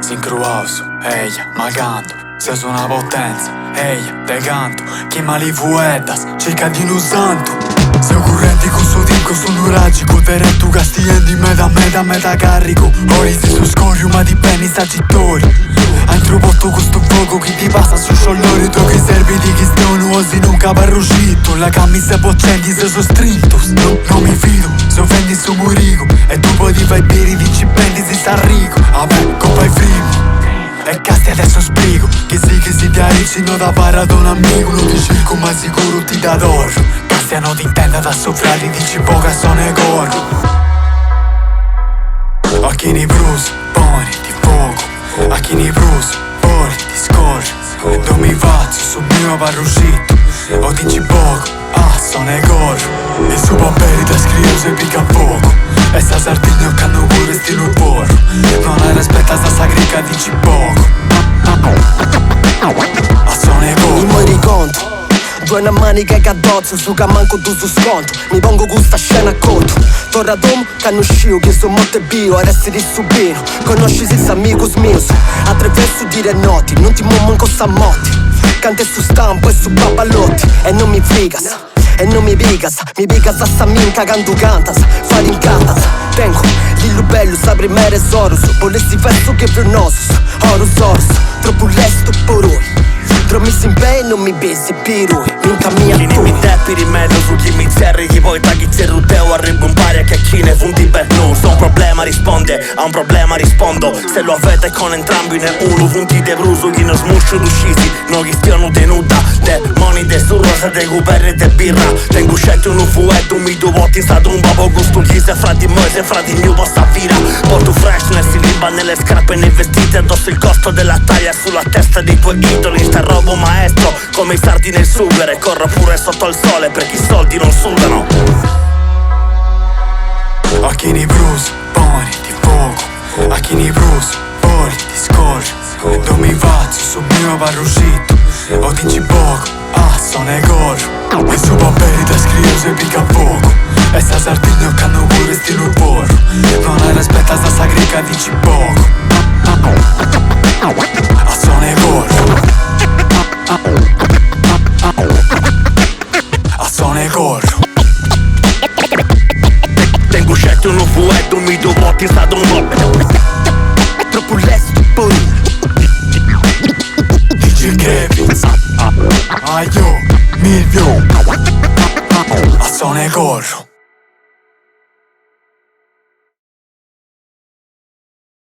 Sincro house, eia, magando. Se sono una potenza, eia, te canto. Chi mali fuetas, cerca di non santo. Se ocurrenti con suo tinco sono ragico. Teretto castiendi meta carico. Ori ti su scorio ma di beni sagittori. Entro porto questo fuoco chi ti passa su sciollorio. Tu che servi di chi stiano osi non caparruscito. La camisa poccendi se so strintos. Non mi fido, se offendi su murico. E tu poi ti fai bere dici bendi si sta ricco. Vabbè, coppa i frimi e casti adesso spiego. Che si ti avvicino da parato un amico. Non ti cerco ma sicuro ti dà d'oro. Castiano ti intenda da soffrare dici poca sono e corro. A chi ne brusi, poni di fuoco. A chi ne brusi, poi ti scorre. Non mi faccio sul mio parrucito. O dici poco, sono e corro. E su pomperi da scrivo se pica poco. E sta sardegna che hanno pure stilo buono. Non la rispetta sta sacrica dici poco. A sono e corro. Mi riconto due una manica che addozza su che manco tu su sconto. Mi pongo questa scena a conto. Torra dom che hanno uscito che sono molto bio. Resti di subino. Conosci senza amigos mios. Attraverso dire noti. Non ti muovo manco sta motti. Cante su stampo e su papalotti. E non mi frigas. E non mi pigas a sta minca cantu cantas. Fare incantas. Tengo l'illu bello sapri mere sorus. Volessi fesso che vernosus. Horus. Troppo lesto poroi. Tromi si impegno non mi besi pirui. Minca mia tu. Chi mi teppi rimedio su chi mi zerri. Chi poi tagli zerruteo arrivo un pari a che chi ne funti per nu. Se un problema risponde, a un problema rispondo. Se lo avete con entrambi ne uno. Funti de bruso chi non smuscio d'uscisi. Non chi stiano tenuta. De moni de su rosa de guberre de birra. Tengo scelto un fuetto mi tu voti stato un babo gusto. Chi se frati moi se frati mio posta fira. Porto freshness si limba nelle scarpe e nei vestiti. Addosso il costo della taglia sulla testa dei tuoi idoli. Sta robo maestro come i sardi nel sughero. E corro pure sotto il sole perché i soldi non sudano. A chi ne brusi, poni di fuoco. A chi ne brusi, poi ti scorre. Non mi faccio sul mio parrucito. O dici poco, sono e corro. E su pomperi da scrivo se pica poco. E sta sardegna che hanno pure stilo buono. Non la rispetta sta sacrica dici poco. A sono e corro. A sono e corro. Tengo scelto un fuetto mi tu voti stato un po'. troppo lesto porui. DJ Kevin Aio, Milvio. A sono e corro.